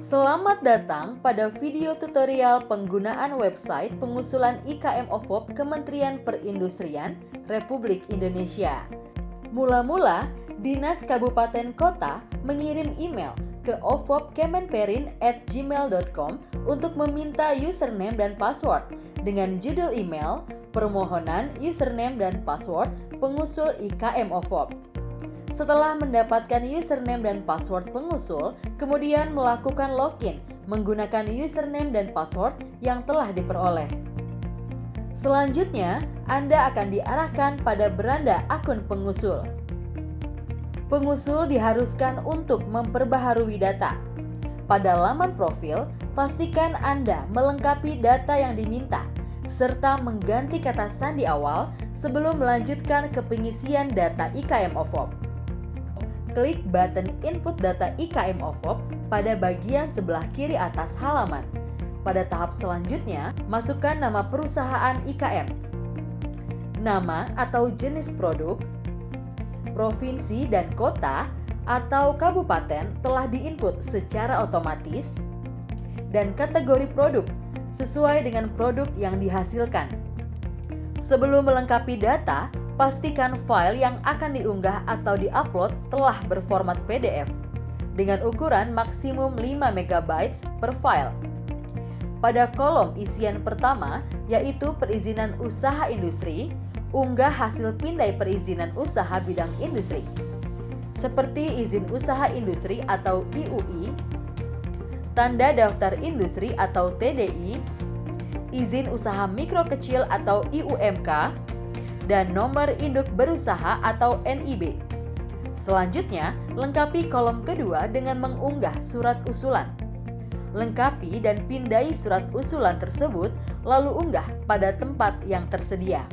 Selamat datang pada video tutorial penggunaan website pengusulan IKM OVOP Kementerian Perindustrian Republik Indonesia. Mula-mula, Dinas Kabupaten Kota mengirim email ke ovopkemenperin@gmail.com untuk meminta username dan password dengan judul email permohonan username dan password pengusul IKM OVOP. Setelah mendapatkan username dan password pengusul, kemudian melakukan login menggunakan username dan password yang telah diperoleh. Selanjutnya, Anda akan diarahkan pada beranda akun pengusul. Pengusul diharuskan untuk memperbaharui data. Pada laman profil, pastikan Anda melengkapi data yang diminta, serta mengganti kata sandi awal sebelum melanjutkan ke pengisian data IKM OVOP. Klik button Input Data IKM OVOP pada bagian sebelah kiri atas halaman. Pada tahap selanjutnya, masukkan nama perusahaan IKM, nama atau jenis produk, provinsi dan kota atau kabupaten telah diinput secara otomatis, dan kategori produk sesuai dengan produk yang dihasilkan. Sebelum melengkapi data, pastikan file yang akan diunggah atau diupload telah berformat PDF dengan ukuran maksimum 5 MB per file. Pada kolom isian pertama, yaitu perizinan usaha industri, unggah hasil pindai perizinan usaha bidang industri, seperti izin usaha industri atau IUI, tanda daftar industri atau TDI, izin usaha mikro kecil atau IUMK, dan nomor induk berusaha atau NIB. Selanjutnya, lengkapi kolom kedua dengan mengunggah surat usulan. Lengkapi dan pindai surat usulan tersebut, lalu unggah pada tempat yang tersedia.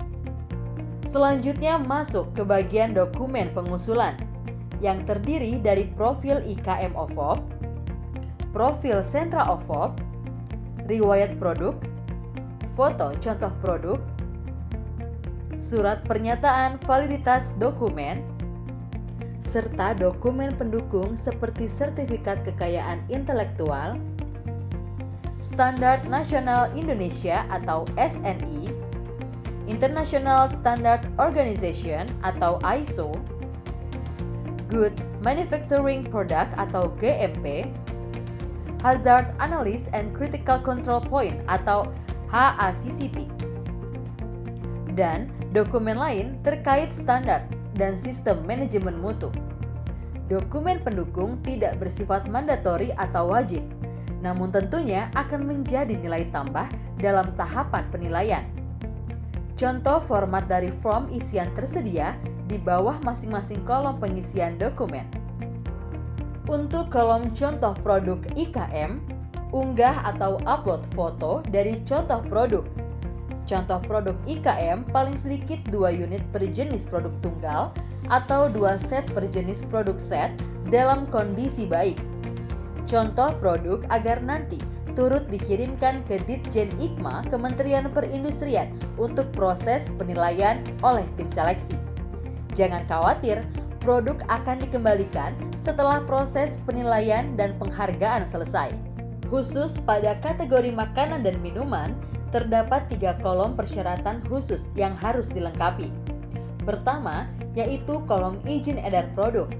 Selanjutnya masuk ke bagian dokumen pengusulan, yang terdiri dari profil IKM OVOP, profil sentra OVOP, riwayat produk, foto contoh produk, surat pernyataan validitas dokumen, serta dokumen pendukung seperti sertifikat kekayaan intelektual, Standar Nasional Indonesia atau SNI, International Standard Organization atau ISO, Good Manufacturing Product atau GMP, Hazard Analysis and Critical Control Point atau HACCP, dan dokumen lain terkait standar dan sistem manajemen mutu. Dokumen pendukung tidak bersifat mandatori atau wajib, namun tentunya akan menjadi nilai tambah dalam tahapan penilaian. Contoh format dari form isian tersedia di bawah masing-masing kolom pengisian dokumen. Untuk kolom contoh produk IKM, unggah atau upload foto dari contoh produk. Contoh produk IKM paling sedikit 2 unit per jenis produk tunggal atau 2 set per jenis produk set dalam kondisi baik. Contoh produk agar nanti turut dikirimkan ke Ditjen IKMA Kementerian Perindustrian untuk proses penilaian oleh tim seleksi. Jangan khawatir, produk akan dikembalikan setelah proses penilaian dan penghargaan selesai. Khusus pada kategori makanan dan minuman, terdapat 3 kolom persyaratan khusus yang harus dilengkapi. Pertama, yaitu kolom izin edar produk,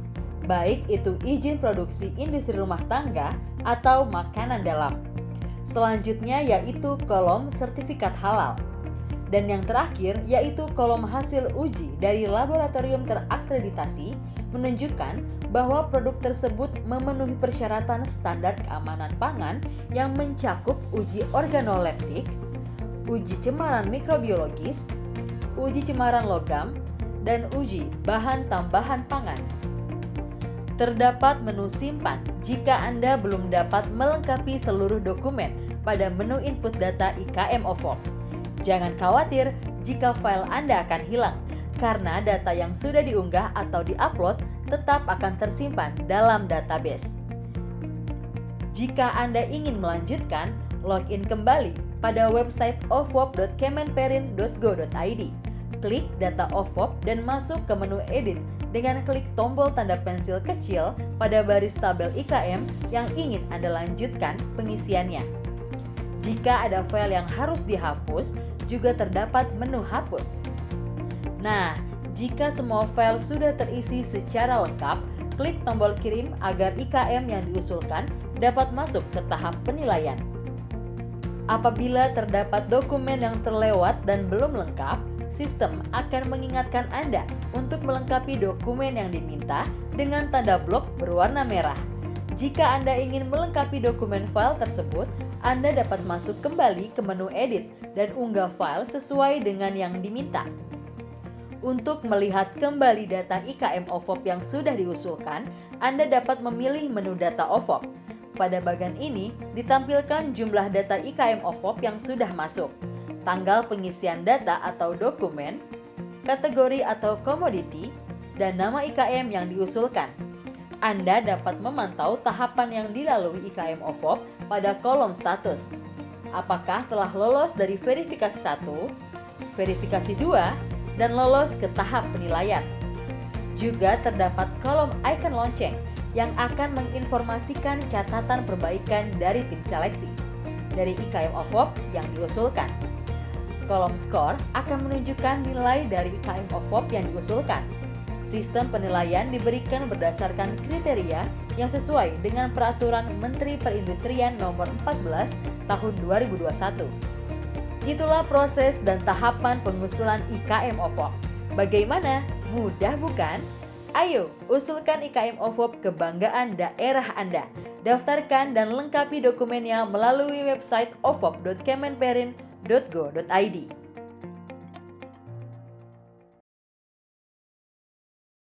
baik itu izin produksi industri rumah tangga atau makanan dalam. Selanjutnya yaitu kolom sertifikat halal. Dan yang terakhir yaitu kolom hasil uji dari laboratorium terakreditasi menunjukkan bahwa produk tersebut memenuhi persyaratan standar keamanan pangan yang mencakup uji organoleptik, uji cemaran mikrobiologis, uji cemaran logam, dan uji bahan tambahan pangan. Terdapat menu simpan jika Anda belum dapat melengkapi seluruh dokumen pada menu input data IKM OVOP. Jangan khawatir jika file Anda akan hilang, karena data yang sudah diunggah atau diupload tetap akan tersimpan dalam database. Jika Anda ingin melanjutkan, login kembali pada website ovop.kemenperin.go.id. Klik data OVOP dan masuk ke menu edit dengan klik tombol tanda pensil kecil pada baris tabel IKM yang ingin Anda lanjutkan pengisiannya. Jika ada file yang harus dihapus, juga terdapat menu hapus. Nah, jika semua file sudah terisi secara lengkap, klik tombol kirim agar IKM yang diusulkan dapat masuk ke tahap penilaian. Apabila terdapat dokumen yang terlewat dan belum lengkap, sistem akan mengingatkan Anda untuk melengkapi dokumen yang diminta dengan tanda blok berwarna merah. Jika Anda ingin melengkapi dokumen file tersebut, Anda dapat masuk kembali ke menu edit dan unggah file sesuai dengan yang diminta. Untuk melihat kembali data IKM OVOP yang sudah diusulkan, Anda dapat memilih menu data OVOP. Pada bagian ini, ditampilkan jumlah data IKM OVOP yang sudah masuk, tanggal pengisian data atau dokumen, kategori atau komoditi, dan nama IKM yang diusulkan. Anda dapat memantau tahapan yang dilalui IKM OVOP pada kolom status. Apakah telah lolos dari verifikasi 1, verifikasi 2, dan lolos ke tahap penilaian. Juga terdapat kolom icon lonceng yang akan menginformasikan catatan perbaikan dari tim seleksi dari IKM OVOP yang diusulkan. Kolom skor akan menunjukkan nilai dari IKM OVOP yang diusulkan. Sistem penilaian diberikan berdasarkan kriteria yang sesuai dengan Peraturan Menteri Perindustrian Nomor 14 Tahun 2021. Itulah proses dan tahapan pengusulan IKM OVOP. Bagaimana? Mudah bukan? Ayo, usulkan IKM OVOP kebanggaan daerah Anda. Daftarkan dan lengkapi dokumennya melalui website ovop.kemenperin.go.id.